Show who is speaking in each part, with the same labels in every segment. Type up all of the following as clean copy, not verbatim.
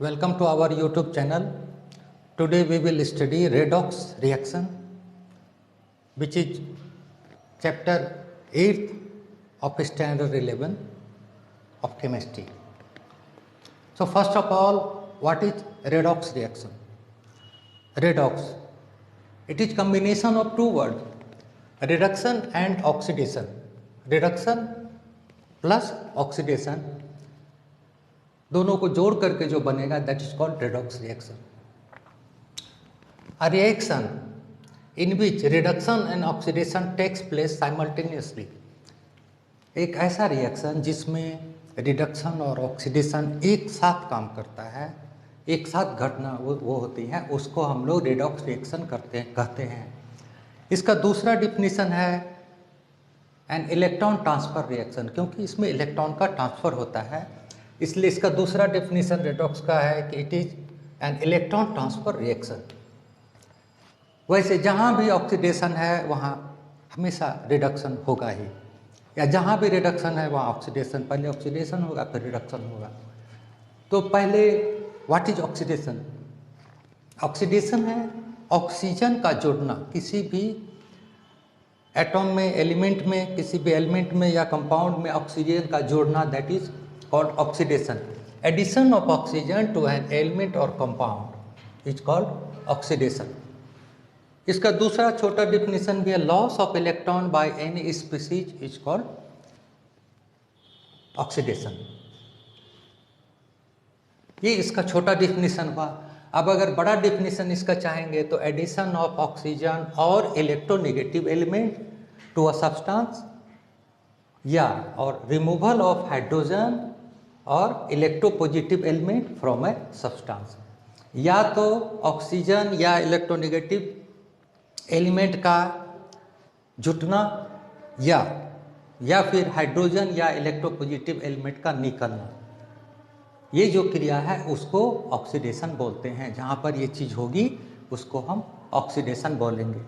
Speaker 1: Welcome to our YouTube channel. Today we will study redox reaction, which is chapter 8 of standard 11 of chemistry. So first of all, what is redox reaction? Redox, it is combination of two words, reduction and oxidation. Reduction plus oxidation दोनों को जोड़ करके जो बनेगा that is called redox reaction. A reaction in which reduction and oxidation takes place simultaneously. एक ऐसा reaction जिसमें reduction और ऑक्सीडेशन एक साथ काम करता है, एक साथ घटना वो होती है, उसको हम लोग रेडॉक्स रिएक्शन कहते हैं. इसका दूसरा डिफिनीशन है एन इलेक्ट्रॉन ट्रांसफर रिएक्शन, क्योंकि इसमें इलेक्ट्रॉन का ट्रांसफर होता है, इसलिए इसका दूसरा डेफिनेशन रेडॉक्स का है कि it is an electron transfer reaction. वैसे जहाँ भी ऑक्सीडेशन है वहाँ हमेशा रिडक्शन होगा ही, या जहाँ भी रिडक्शन है वहाँ ऑक्सीडेशन, पहले ऑक्सीडेशन होगा फिर रिडक्शन होगा. तो पहले व्हाट इज ऑक्सीडेशन? ऑक्सीडेशन है ऑक्सीजन का जुड़ना किसी भी एटॉम में, एलिमेंट में, किसी भी एलिमेंट में या कंपाउंड में ऑक्सीजन का जोड़ना, that is called oxidation. Addition of oxygen to an element or compound is called oxidation. इसका दूसरा छोटा डिफिनेशन भी है, loss of electron by any species is called oxidation. ये इसका छोटा डिफिनेशन हुआ. अब अगर बड़ा डिफिनेशन इसका चाहेंगे तो एडिशन ऑफ ऑक्सीजन और electronegative element to a substance, या और रिमूवल ऑफ हाइड्रोजन और electropositive element from a substance. या तो ऑक्सीजन या इलेक्ट्रोनेगेटिव एलिमेंट का जुटना या फिर हाइड्रोजन या इलेक्ट्रोपॉजिटिव एलिमेंट का निकलना, ये जो क्रिया है उसको ऑक्सीडेशन बोलते हैं. जहाँ पर ये चीज़ होगी उसको हम ऑक्सीडेशन बोलेंगे.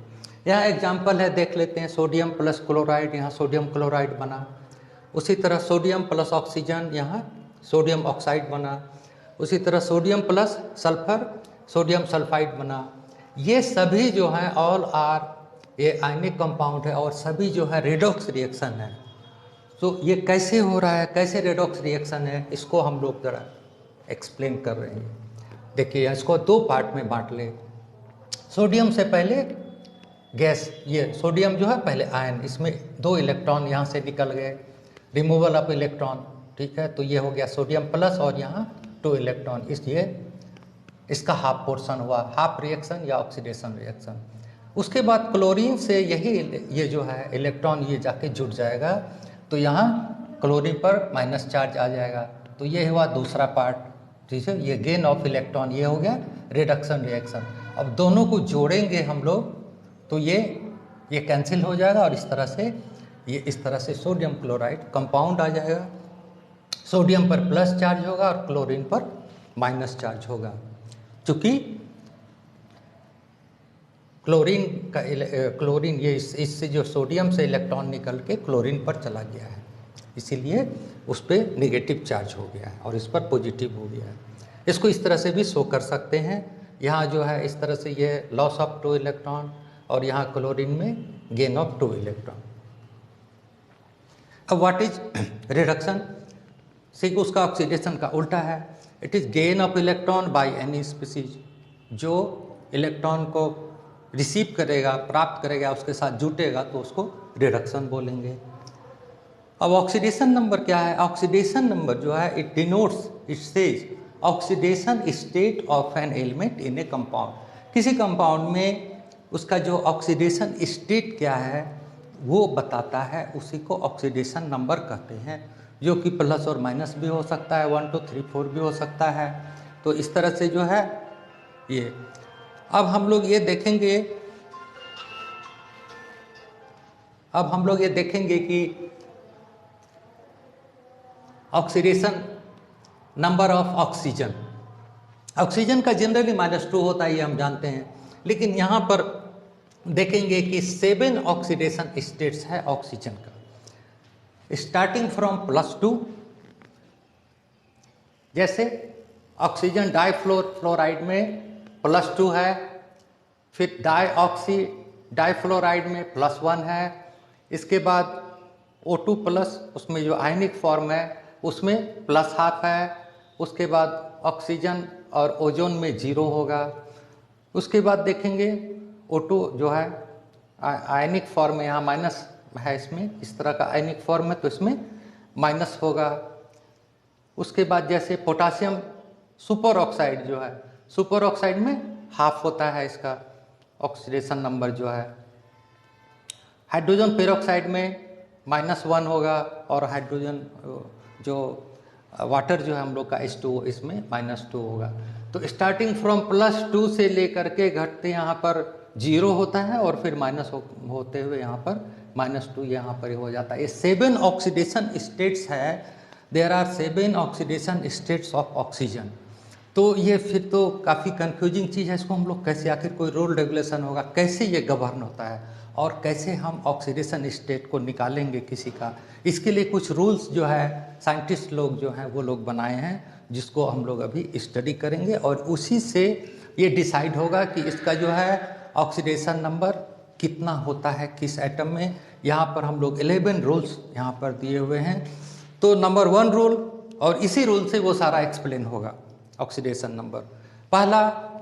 Speaker 1: यहाँ एग्जाम्पल है, देख लेते हैं. सोडियम प्लस क्लोराइड, यहाँ सोडियम क्लोराइड बना. उसी तरह सोडियम प्लस ऑक्सीजन, यहाँ सोडियम ऑक्साइड बना. उसी तरह sodium plus sulphur, sodium sulphide बना. ये सभी जो हैं ऑल आर ये आयनिक कंपाउंड है और सभी जो है रेडॉक्स रिएक्शन है. तो ये कैसे हो रहा है, कैसे रेडॉक्स रिएक्शन है, इसको हम लोग ज़रा एक्सप्लेन कर रहे हैं. देखिए इसको दो पार्ट में बांट ले. सोडियम से पहले गैस, ये सोडियम जो है पहले आयन, इसमें 2 इलेक्ट्रॉन यहाँ से निकल गए, रिमूवल ऑफ इलेक्ट्रॉन, ठीक है. तो ये हो गया सोडियम प्लस और यहाँ 2 इलेक्ट्रॉन, इसलिए इसका हाफ पोर्शन हुआ, हाफ रिएक्शन या ऑक्सीडेशन रिएक्शन. उसके बाद क्लोरीन से ये जो है इलेक्ट्रॉन ये जाके जुड़ जाएगा, तो यहाँ क्लोरीन पर माइनस चार्ज आ जाएगा. तो ये हुआ दूसरा पार्ट, ठीक है. ये गेन ऑफ इलेक्ट्रॉन, ये हो गया रिडक्शन रिएक्शन. अब दोनों को जोड़ेंगे हम लोग तो ये कैंसिल हो जाएगा और इस तरह से सोडियम क्लोराइड कंपाउंड आ जाएगा. सोडियम पर प्लस चार्ज होगा और क्लोरीन पर माइनस चार्ज होगा, चूँकि क्लोरीन ये इससे जो सोडियम से इलेक्ट्रॉन निकल के क्लोरीन पर चला गया है, इसीलिए उस पर नेगेटिव चार्ज हो गया है और इस पर पॉजिटिव हो गया है. इसको इस तरह से भी शो कर सकते हैं. यहाँ जो है इस तरह से ये लॉस ऑफ 2 इलेक्ट्रॉन और यहाँ क्लोरीन में गेन ऑफ 2 इलेक्ट्रॉन. अब व्हाट इज रिडक्शन? सिर्फ उसका ऑक्सीडेशन का उल्टा है. It is gain of electron by any species. जो इलेक्ट्रॉन को रिसीव करेगा, प्राप्त करेगा, उसके साथ जुटेगा तो उसको रिडक्शन बोलेंगे. अब ऑक्सीडेशन नंबर क्या है? ऑक्सीडेशन नंबर जो है it denotes, it says oxidation state of an element in A compound. किसी कंपाउंड में उसका जो ऑक्सीडेशन स्टेट क्या है वो बताता है, उसी को ऑक्सीडेशन नंबर कहते हैं, जो कि प्लस और माइनस भी हो सकता है, 1 2 3 4 भी हो सकता है. तो इस तरह से जो है ये. अब हम लोग ये देखेंगे कि ऑक्सीडेशन नंबर ऑफ ऑक्सीजन का जनरली -2 होता है, ये हम जानते हैं. लेकिन यहाँ पर देखेंगे कि 7 ऑक्सीडेशन स्टेट्स है ऑक्सीजन का, स्टार्टिंग फ्रॉम +2. जैसे ऑक्सीजन डाइफ्लोराइड में +2 है, फिर डाइफ्लोराइड में +1 है, इसके बाद O2+ उसमें जो आयनिक फॉर्म है उसमें +½ है, उसके बाद ऑक्सीजन और ओजोन में 0 होगा। उसके बाद देखेंगे O2 जो है आयनिक फॉर्म में यहाँ माइनस है, इसमें इस तरह का आयनिक फॉर्म है तो इसमें माइनस होगा। उसके बाद जैसे पोटासियम सुपर ऑक्साइड जो है, सुपर ऑक्साइड में हाफ होता है इसका ऑक्सीडेशन नंबर जो है। हाइड्रोजन पेरोक्साइड में -1 होगा और हाइड्रोजन जो वाटर जो है हम लोग का H2O इसमें -2 होगा। तो स्टार्टिंग फ्रॉम +2 से लेकर के घटते यहाँ पर 0 होता है और फिर माइनस होते हुए यहाँ पर -2 यहाँ पर हो जाता है। ये 7 ऑक्सीडेशन स्टेट्स है। There are 7 oxidation states of oxygen. तो ये फिर तो काफ़ी कंफ्यूजिंग चीज़ है, इसको हम लोग कैसे, आखिर कोई रूल रेगुलेशन होगा, कैसे ये गवर्न होता है और कैसे हम ऑक्सीडेशन स्टेट को निकालेंगे किसी का। इसके लिए कुछ रूल्स जो है साइंटिस्ट लोग जो हैं वो लोग बनाए हैं, जिसको हम लोग अभी स्टडी करेंगे और उसी से ये डिसाइड होगा कि इसका जो है ऑक्सीडेशन नंबर कितना होता है किस एटम में। यहाँ पर हम लोग 11 रूल्स यहाँ पर दिए हुए हैं। तो नंबर 1 रूल, और इसी रूल से वो सारा एक्सप्लेन होगा ऑक्सीडेशन नंबर। पहला,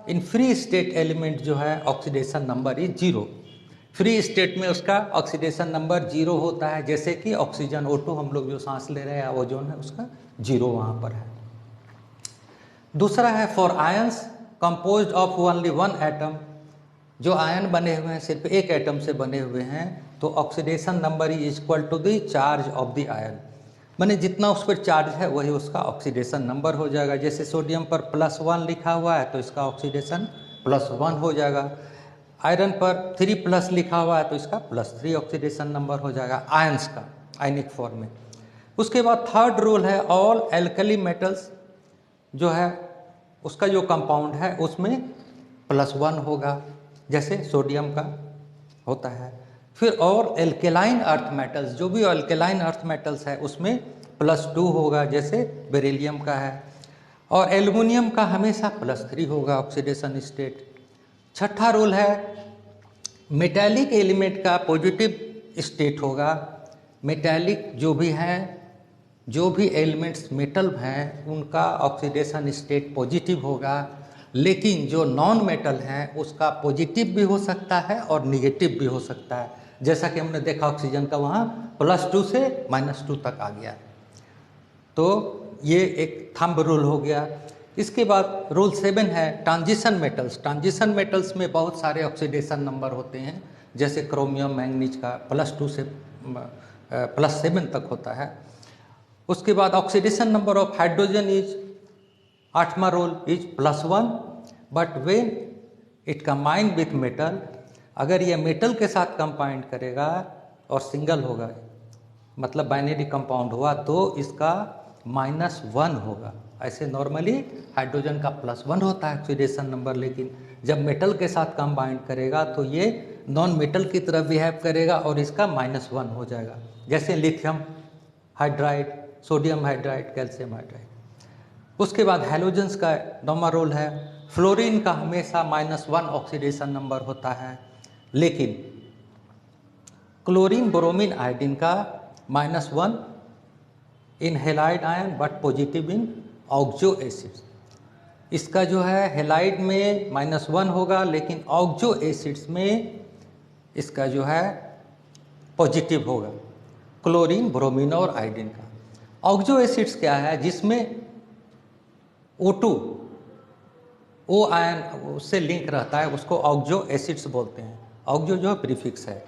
Speaker 1: इन फ्री स्टेट एलिमेंट जो है oxidation number is 0। Free state में उसका ऑक्सीडेशन नंबर 0 होता है, जैसे कि ऑक्सीजन O2 हम लोग जो सांस ले रहे हैं, ओजोन है, उसका 0 वहाँ पर है। दूसरा है for ions composed of only 1 atom, जो आयन बने हुए हैं सिर्फ एक एटम से बने हुए हैं, तो oxidation number is equal to the charge of the ion. माने जितना उस पर चार्ज है वही उसका ऑक्सीडेशन नंबर हो जाएगा। जैसे सोडियम पर +1 लिखा हुआ है तो इसका ऑक्सीडेशन +1 हो जाएगा। आयरन पर 3+ लिखा हुआ है तो इसका +3 ऑक्सीडेशन नंबर हो जाएगा आयंस का, आयनिक फॉर्म में। उसके बाद थर्ड रूल है ऑल एल्कली मेटल्स जो है उसका जो कंपाउंड है उसमें +1 होगा, जैसे सोडियम का होता है। फिर और एल्केलाइन अर्थ मेटल्स, जो भी एल्केलाइन अर्थ मेटल्स है उसमें +2 होगा, जैसे बेरिलियम का है। और एल्युमिनियम का हमेशा +3 होगा ऑक्सीडेशन स्टेट। छठा रूल है मेटैलिक एलिमेंट का पॉजिटिव स्टेट होगा। मेटैलिक जो भी हैं, जो भी एलिमेंट्स मेटल हैं उनका ऑक्सीडेशन स्टेट पॉजिटिव होगा, लेकिन जो नॉन मेटल हैं उसका पॉजिटिव भी हो सकता है और निगेटिव भी हो सकता है। जैसा कि हमने देखा ऑक्सीजन का वहाँ +2 से -2 तक आ गया। तो ये एक थंब रूल हो गया। इसके बाद रूल 7 है ट्रांजिशन मेटल्स। ट्रांजिशन मेटल्स में बहुत सारे ऑक्सीडेशन नंबर होते हैं, जैसे क्रोमियम मैंगनीज का +2 से +7 तक होता है। उसके बाद oxidation number of hydrogen is, 8वां rule is +1, but when it combine with metal, अगर ये मेटल के साथ कंबाइन करेगा और सिंगल होगा, मतलब बाइनरी कंपाउंड हुआ, तो इसका -1 होगा। ऐसे नॉर्मली हाइड्रोजन का +1 होता है ऑक्सीडेशन नंबर, लेकिन जब मेटल के साथ कंबाइन करेगा तो ये नॉन मेटल की तरह बिहेव करेगा और इसका -1 हो जाएगा, जैसे lithium hydride, sodium hydride, calcium hydride. उसके बाद हैलोजेंस का 9वां रूल है फ्लोरीन का हमेशा -1 ऑक्सीडेशन नंबर होता है, लेकिन क्लोरीन, ब्रोमीन, आयोडीन का -1 in halide ion but positive in oxo acids. इसका जो है हेलाइड में -1 होगा, लेकिन ऑक्सो एसिड्स में इसका जो है पॉजिटिव होगा, क्लोरीन, ब्रोमीन और आयोडीन का। ऑक्सो एसिड्स क्या है, जिसमें O2 O आयन उससे लिंक रहता है, उसको ऑक्सो एसिड्स बोलते हैं। ऑक्सो जो प्रीफिक्स है।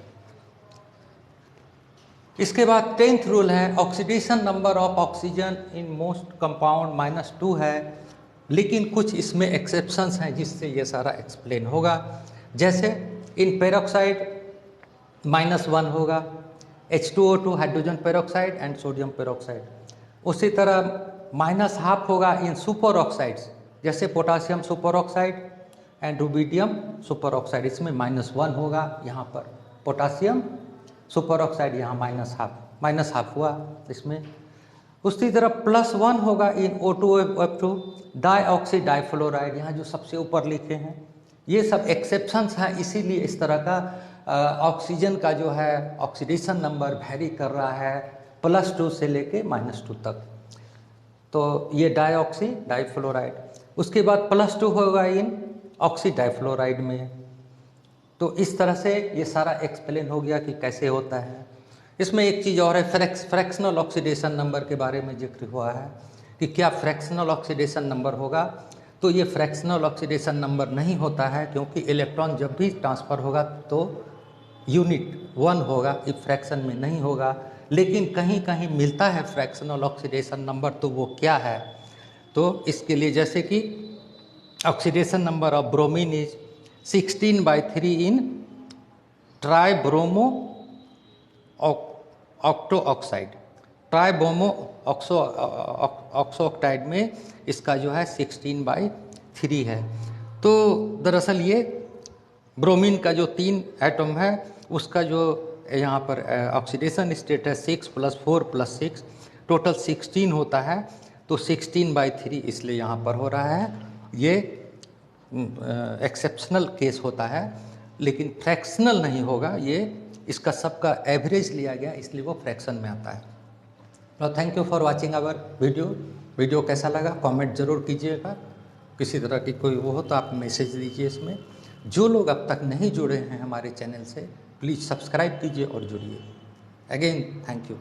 Speaker 1: इसके बाद 10th रूल है oxidation number of oxygen in most compound -2 है, लेकिन कुछ इसमें एक्सेप्शंस हैं जिससे ये सारा एक्सप्लेन होगा। जैसे इन पेरोक्साइड -1 होगा, H2O2 hydrogen peroxide and sodium peroxide. उसी तरह -½ होगा इन सुपर ऑक्साइड्स, जैसे potassium super oxide and rubidium super oxide, इसमें -1 होगा। यहाँ पर पोटासियम सुपर ऑक्साइड यहाँ -½ हुआ इसमें। उसी तरह +1 होगा इन O2F2 डाईऑक्सी डाइफ्लोराइड, यहाँ जो सबसे ऊपर लिखे हैं ये सब एक्सेप्शंस हैं, इसीलिए इस तरह का ऑक्सीजन का जो है ऑक्सीडेशन नंबर वेरी कर रहा है +2 से लेके -2 तक। तो ये डाईऑक्सी डाइफ्लोराइड, उसके बाद +2 होगा इन ऑक्सी डाइफ्लोराइड में। तो इस तरह से ये सारा एक्सप्लेन हो गया कि कैसे होता है। इसमें एक चीज़ और है, फ्रैक्शनल ऑक्सीडेशन नंबर के बारे में जिक्र हुआ है कि क्या फ्रैक्शनल ऑक्सीडेशन नंबर होगा। तो ये फ्रैक्शनल ऑक्सीडेशन नंबर नहीं होता है, क्योंकि इलेक्ट्रॉन जब भी ट्रांसफ़र होगा तो यूनिट 1 होगा, इस फ्रैक्शन में नहीं होगा। लेकिन कहीं कहीं मिलता है फ्रैक्शनल ऑक्सीडेशन नंबर, तो वो क्या है? तो इसके लिए जैसे कि oxidation number of bromine is 16/3 in tribromo octo oxide, tribromo oxo oxide में इसका जो है 16/3 है। तो दरअसल ये ब्रोमीन का जो 3 एटम है उसका जो यहाँ पर ऑक्सीडेशन स्टेट है 6 + 4 + 6 टोटल 16 होता है। तो 16/3 इसलिए यहाँ पर हो रहा है। ये एक्सेप्शनल केस होता है, लेकिन फ्रैक्शनल नहीं होगा, ये इसका सबका एवरेज लिया गया इसलिए वो फ्रैक्शन में आता है। Thank you for watching our video कैसा लगा कमेंट ज़रूर कीजिएगा। किसी तरह की कोई वो हो तो आप मैसेज दीजिए इसमें। जो लोग अब तक नहीं जुड़े हैं हमारे चैनल से प्लीज़ सब्सक्राइब कीजिए और जुड़िए। Again thank you.